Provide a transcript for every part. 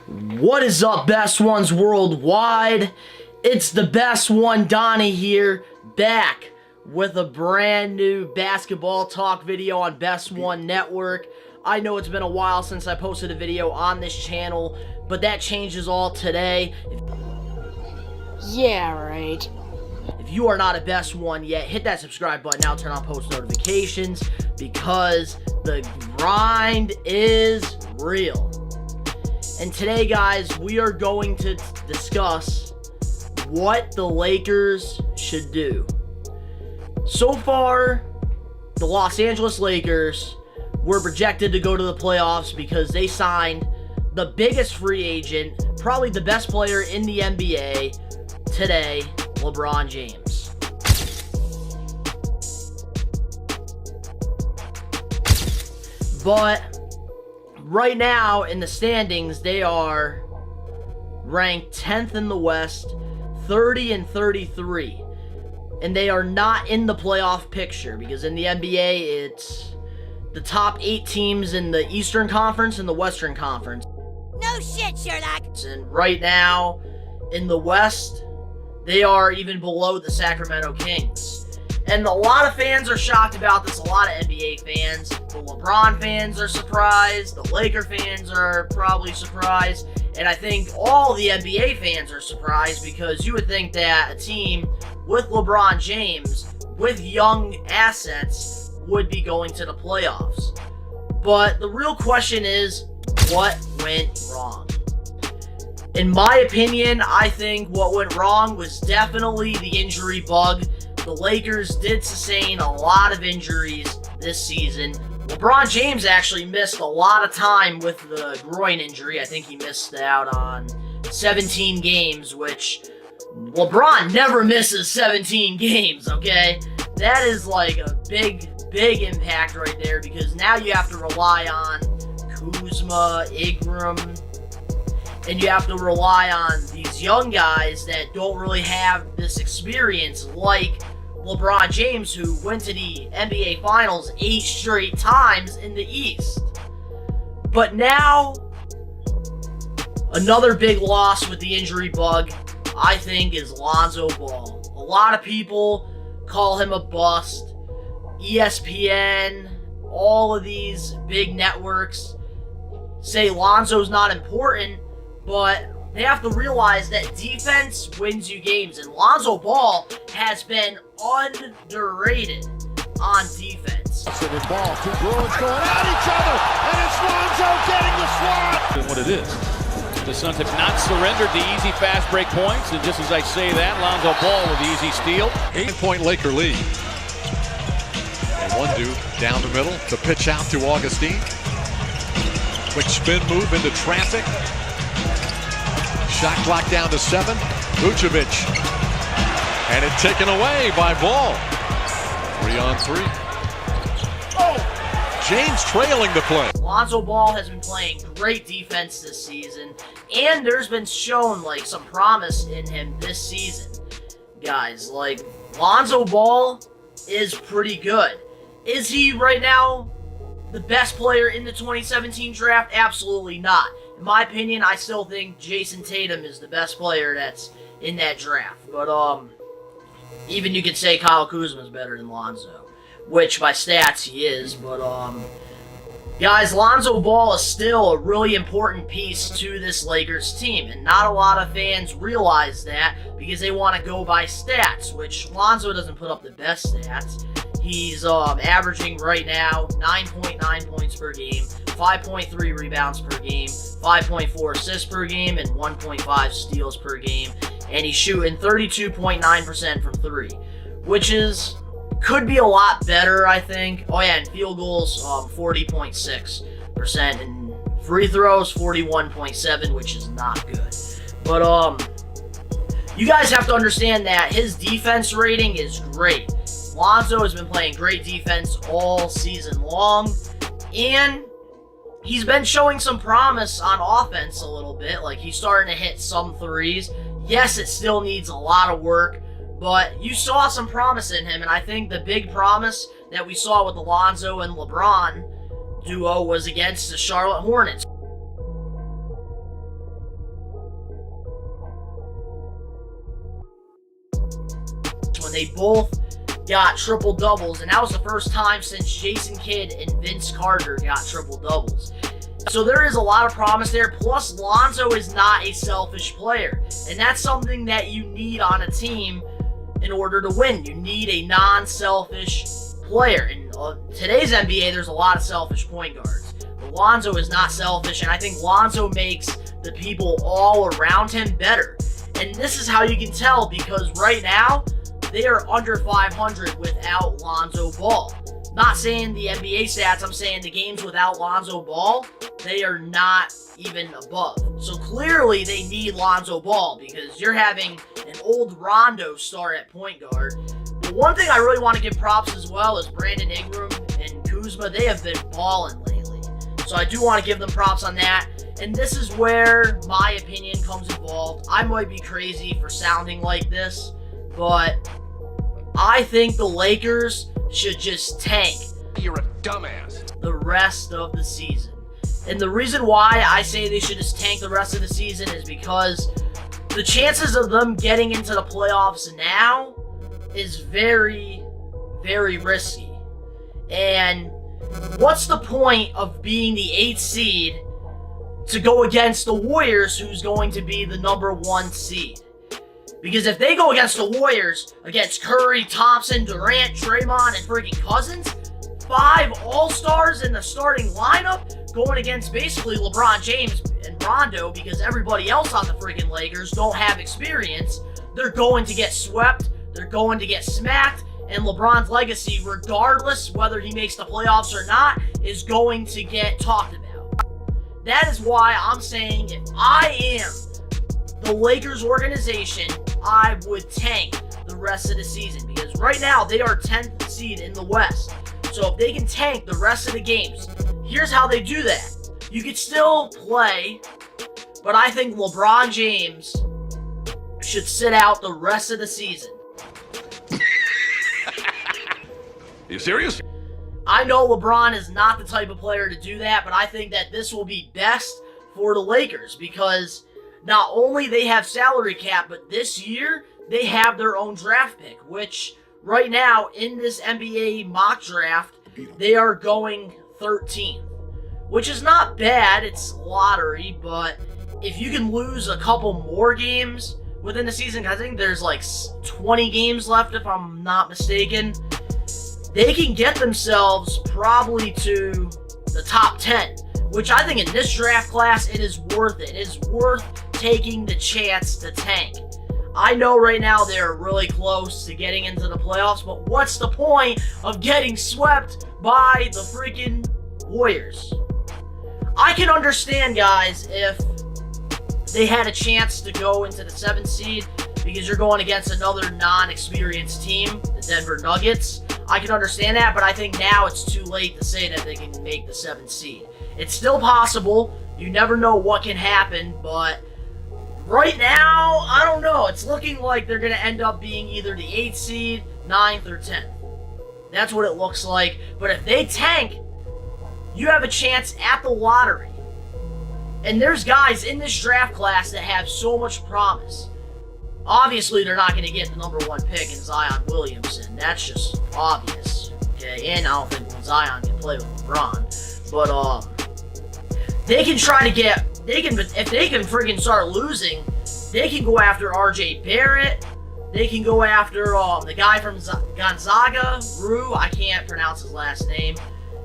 What is up, best ones worldwide? It's the best one, Donnie here, back with a brand new basketball talk video on Best One Network. I know it's been a while since I posted a video on this channel, but that changes all today. Yeah, right. If you are not a Best One yet, hit that subscribe button now, turn on post notifications, because the grind is real. And today, guys, we are going to discuss what the Lakers should do. So far, the Los Angeles Lakers were projected to go to the playoffs because they signed the biggest free agent, probably the best player in the NBA today, LeBron James. But right now in the standings, they are ranked 10th in the West, 30 and 33. And they are not in the playoff picture because in the NBA, it's the top 8 teams in the Eastern Conference and the Western Conference. No shit, Sherlock! And right now, in the West, they are even below the Sacramento Kings. And a lot of fans are shocked about this, a lot of NBA fans. The LeBron fans are surprised, the Laker fans are probably surprised, and I think all the NBA fans are surprised because you would think that a team with LeBron James, with young assets, would be going to the playoffs. But the real question is, what went wrong? In my opinion, I think what went wrong was definitely the injury bug. The Lakers did sustain a lot of injuries this season. LeBron James actually missed a lot of time with the groin injury. I think he missed out on 17 games, which LeBron never misses 17 games, okay? That is like a big impact right there because now you have to rely on Kuzma, Ingram, and you have to rely on these young guys that don't really have this experience like LeBron James, who went to the NBA Finals 8 straight times in the East. But now, another big loss with the injury bug, I think, is Lonzo Ball. A lot of people call him a bust. ESPN, all of these big networks say Lonzo's not important, but they have to realize that defense wins you games, and Lonzo Ball has been underrated on defense. The ball, two Bruins going at each other, and it's Lonzo getting the swat. What it is. The Suns have not surrendered the easy fast break points, and just as I say that, Lonzo Ball with the easy steal. 8-point Laker lead. And one dude down the middle, the pitch out to Augustine. Quick spin move into traffic. Shot clock down to 7. Vucevic. And it taken away by Ball. 3-on-3. Oh! James trailing the play. Lonzo Ball has been playing great defense this season, and there's been shown like some promise in him this season. Guys, like, Lonzo Ball is pretty good. Is he right now the best player in the 2017 draft? Absolutely not. In my opinion, I still think Jason Tatum is the best player that's in that draft. But, even you could say Kyle Kuzma is better than Lonzo, which by stats he is. But, guys, Lonzo Ball is still a really important piece to this Lakers team, and not a lot of fans realize that because they want to go by stats, which Lonzo doesn't put up the best stats. He's averaging right now 9.9 points per game, 5.3 rebounds per game, 5.4 assists per game, and 1.5 steals per game. And he's shooting 32.9% from 3, which could be a lot better, I think. Oh yeah, and field goals, 40.6%, and free throws, 41.7%, which is not good. But you guys have to understand that his defense rating is great. Lonzo has been playing great defense all season long, and he's been showing some promise on offense a little bit. Like, he's starting to hit some threes. Yes, it still needs a lot of work, but you saw some promise in him, and I think the big promise that we saw with Lonzo and LeBron duo was against the Charlotte Hornets. when they both got triple doubles, and that was the first time since Jason Kidd and Vince Carter got triple doubles. So there is a lot of promise there. Plus, Lonzo is not a selfish player, and that's something that you need on a team in order to win. You need a non-selfish player. In today's NBA, there's a lot of selfish point guards. But Lonzo is not selfish, and I think Lonzo makes the people all around him better. And this is how you can tell, because right now, they are under 500 without Lonzo Ball. Not saying the NBA stats, I'm saying the games without Lonzo Ball, they are not even above. So clearly they need Lonzo Ball, because you're having an old Rondo start at point guard. But one thing I really want to give props as well is Brandon Ingram and Kuzma. They have been balling lately. So I do want to give them props on that. And this is where my opinion comes involved. I might be crazy for sounding like this, but I think the Lakers should just tank. You're a dumbass. The rest of the season. And the reason why I say they should just tank the rest of the season is because the chances of them getting into the playoffs now is very, very risky. And what's the point of being the 8th seed to go against the Warriors, who's going to be the number 1 seed? Because if they go against the Warriors, against Curry, Thompson, Durant, Draymond, and freaking Cousins, 5 All-Stars in the starting lineup, going against basically LeBron James and Rondo, because everybody else on the freaking Lakers don't have experience, they're going to get swept, they're going to get smacked, and LeBron's legacy, regardless whether he makes the playoffs or not, is going to get talked about. That is why I'm saying if I am the Lakers organization, I would tank the rest of the season, because right now they are 10th seed in the West. So if they can tank the rest of the games, here's how they do that. You could still play, but I think LeBron James should sit out the rest of the season. Are you serious? I know LeBron is not the type of player to do that, but I think that this will be best for the Lakers, because not only they have salary cap, but this year they have their own draft pick, which right now in this NBA mock draft, they are going 13th, which is not bad. It's lottery, but if you can lose a couple more games within the season, I think there's like 20 games left if I'm not mistaken, they can get themselves probably to the top 10, which I think in this draft class, it is worth it. It is worth taking the chance to tank. I know right now they're really close to getting into the playoffs, but what's the point of getting swept by the freaking Warriors? I can understand, guys, if they had a chance to go into the 7th seed, because you're going against another non-experienced team, the Denver Nuggets. I can understand that, but I think now it's too late to say that they can make the 7th seed. It's still possible. You never know what can happen, but right now, I don't know. It's looking like they're going to end up being either the 8th seed, 9th, or 10th. That's what it looks like. But if they tank, you have a chance at the lottery. And there's guys in this draft class that have so much promise. Obviously, they're not going to get the number 1 pick in Zion Williamson. That's just obvious. Okay, and I don't think Zion can play with LeBron. But they can try to get. If they can freaking start losing, they can go after R.J. Barrett. They can go after the guy from Gonzaga, Rue. I can't pronounce his last name.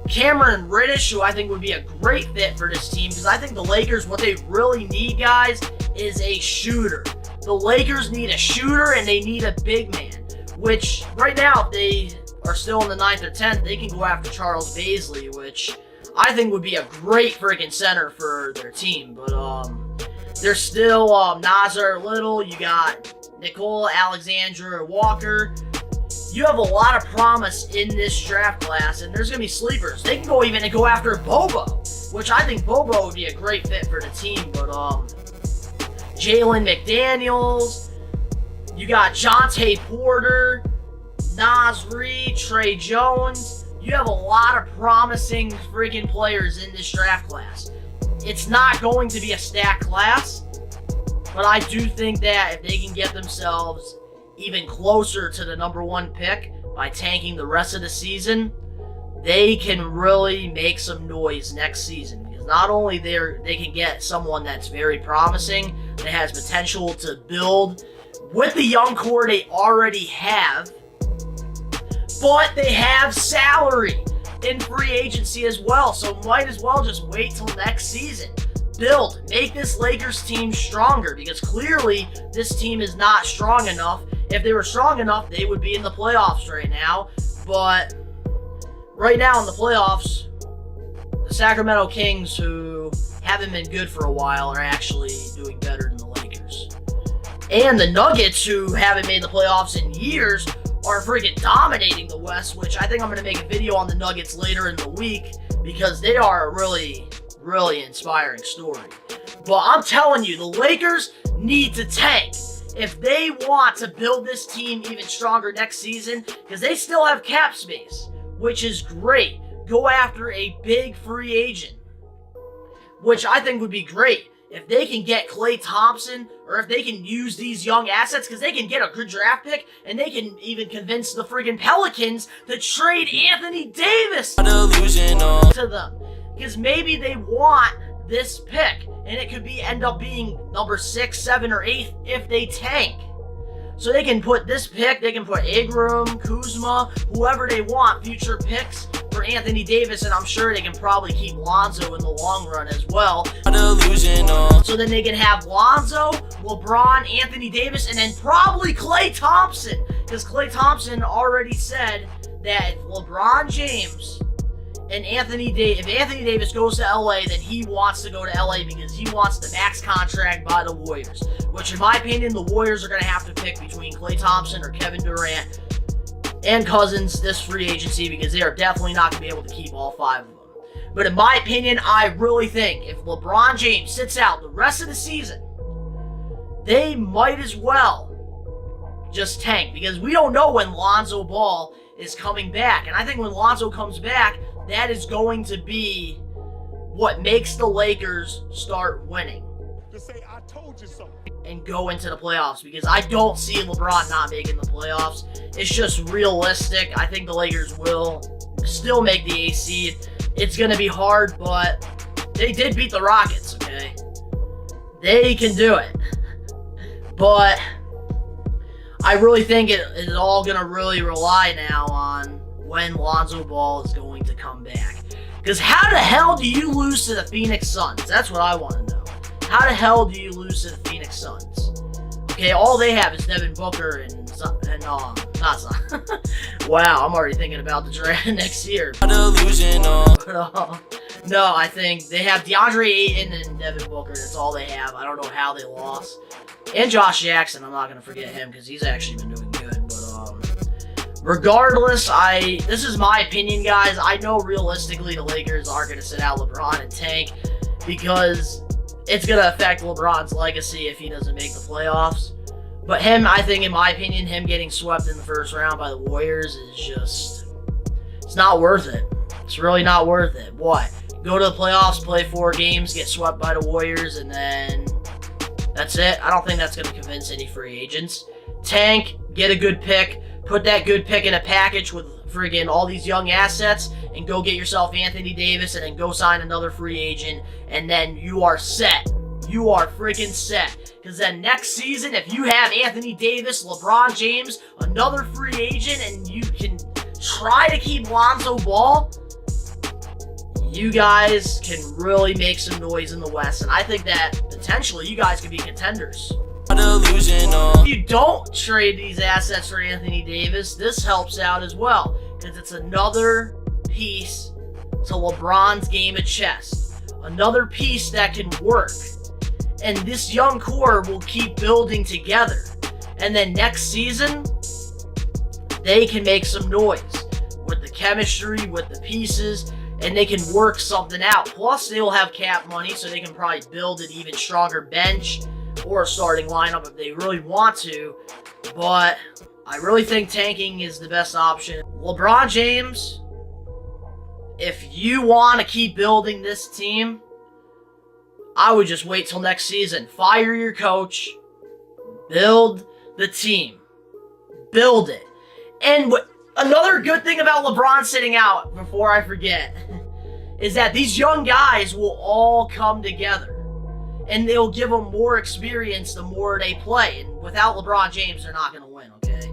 Cameron Reddish, who I think would be a great fit for this team, because I think the Lakers, what they really need, guys, is a shooter. The Lakers need a shooter, and they need a big man, which right now, if they are still in the 9th or 10th, they can go after Charles Baisley, which I think would be a great friggin' center for their team. But there's still Nazar Little, you got Nicole Alexander Walker. You have a lot of promise in this draft class, and there's going to be sleepers. They can go even and go after Bobo, which I think Bobo would be a great fit for the team. But Jalen McDaniels, you got Jonte Porter, Naz Reid, Trey Jones. You have a lot of promising freaking players in this draft class. It's not going to be a stacked class, but I do think that if they can get themselves even closer to the #1 pick by tanking the rest of the season, they can really make some noise next season. Because not only they can get someone that's very promising, that has potential to build with the young core they already have, but they have salary in free agency as well. So might as well just wait till next season. Build, make this Lakers team stronger, because clearly this team is not strong enough. If they were strong enough, they would be in the playoffs right now. But right now in the playoffs, the Sacramento Kings, who haven't been good for a while, are actually doing better than the Lakers. And the Nuggets, who haven't made the playoffs in years, are freaking dominating the West, which I think I'm going to make a video on the Nuggets later in the week, because they are a really inspiring story. But I'm telling you, the Lakers need to tank if they want to build this team even stronger next season, because they still have cap space, which is great. Go after a big free agent, which I think would be great. If they can get Klay Thompson, or if they can use these young assets, because they can get a good draft pick, and they can even convince the friggin' Pelicans to trade Anthony Davis to them. Because maybe they want this pick, and it could end up being number 6, 7, or 8 if they tank. So they can put this pick, they can put Ingram, Kuzma, whoever they want, future picks for Anthony Davis, and I'm sure they can probably keep Lonzo in the long run as well. So then they can have Lonzo, LeBron, Anthony Davis, and then probably Klay Thompson, because Klay Thompson already said that if LeBron James and if Anthony Davis goes to LA, then he wants to go to LA because he wants the max contract by the Warriors. Which, in my opinion, the Warriors are going to have to pick between Klay Thompson or Kevin Durant and Cousins this free agency, because they are definitely not going to be able to keep all 5 of them. But in my opinion, I really think if LeBron James sits out the rest of the season, they might as well just tank, because we don't know when Lonzo Ball is coming back. And I think when Lonzo comes back, that is going to be what makes the Lakers start winning. Just say, I told you so. And go into the playoffs, because I don't see LeBron not making the playoffs. It's just realistic. I think the Lakers will still make the 8th seed. It's going to be hard, but they did beat the Rockets, okay? They can do it. But I really think it is all going to really rely now on when Lonzo Ball is going to come back. Because how the hell do you lose to the Phoenix Suns? That's what I want to know. How the hell do you lose to the Phoenix Suns? Okay, all they have is Devin Booker and not Sun. Wow, I'm already thinking about the draft next year. No, I think they have DeAndre Ayton and Devin Booker. That's all they have. I don't know how they lost. And Josh Jackson, I'm not going to forget him because he's actually been doing good. But regardless, this is my opinion, guys. I know realistically the Lakers aren't going to sit out LeBron and tank, because it's going to affect LeBron's legacy if he doesn't make the playoffs. But I think, in my opinion, him getting swept in the first round by the Warriors is just, it's not worth it. It's really not worth it. What? Go to the playoffs, play 4 games, get swept by the Warriors, and then that's it? I don't think that's going to convince any free agents. Tank, get a good pick, put that good pick in a package with friggin' all these young assets, and go get yourself Anthony Davis, and then go sign another free agent, and then you are set. You are freaking set. Because then next season, if you have Anthony Davis, LeBron James, another free agent, and you can try to keep Lonzo Ball, you guys can really make some noise in the West. And I think that potentially you guys could be contenders. If you don't trade these assets for Anthony Davis, this helps out as well, because it's another piece to LeBron's game of chess. Another piece that can work. And this young core will keep building together. And then next season, they can make some noise with the chemistry, with the pieces, and they can work something out. Plus, they will have cap money, so they can probably build an even stronger bench or a starting lineup if they really want to. But I really think tanking is the best option. LeBron James, if you want to keep building this team, I would just wait till next season. Fire your coach. Build the team. build it. And another good thing about LeBron sitting out, before I forget, is that these young guys will all come together. And they'll give them more experience the more they play. And without LeBron James, they're not going to win, okay?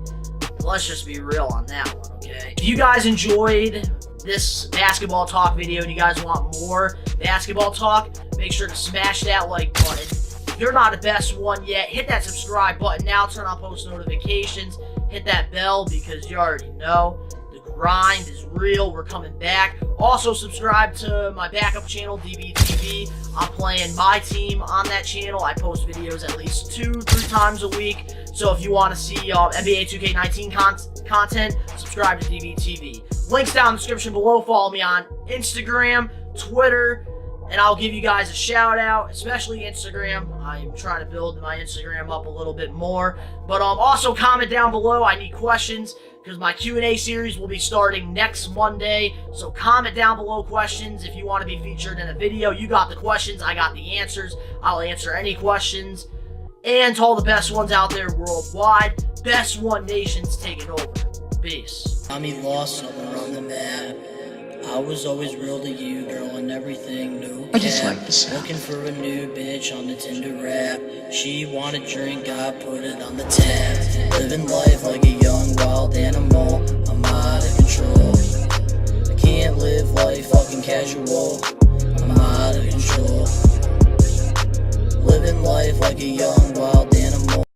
Let's just be real on that one, okay? If you guys enjoyed this basketball talk video and you guys want more basketball talk, make sure to smash that like button. If you're not the best one yet, hit that subscribe button now, turn on post notifications, hit that bell because you already know the grind is real. We're coming back. Also, subscribe to my backup channel, DBTV. I'm playing my team on that channel. I post videos at least 2-3 times a week. So if you want to see NBA 2K19 content, subscribe to DBTV. Links down in the description below. Follow me on Instagram, Twitter, and I'll give you guys a shout out, especially Instagram. I'm trying to build my Instagram up a little bit more. But also comment down below. I need questions because my Q&A series will be starting next Monday. So comment down below questions if you want to be featured in a video. You got the questions, I got the answers. I'll answer any questions. And to all the best ones out there worldwide, Best One Nation's taking over. Peace. Tommy lost somewhere on the map. I was always real to you, girl, and everything new. I just like the sound. Looking for a new bitch on the Tinder rap. She wanted drink, I put it on the tab. Living life like a young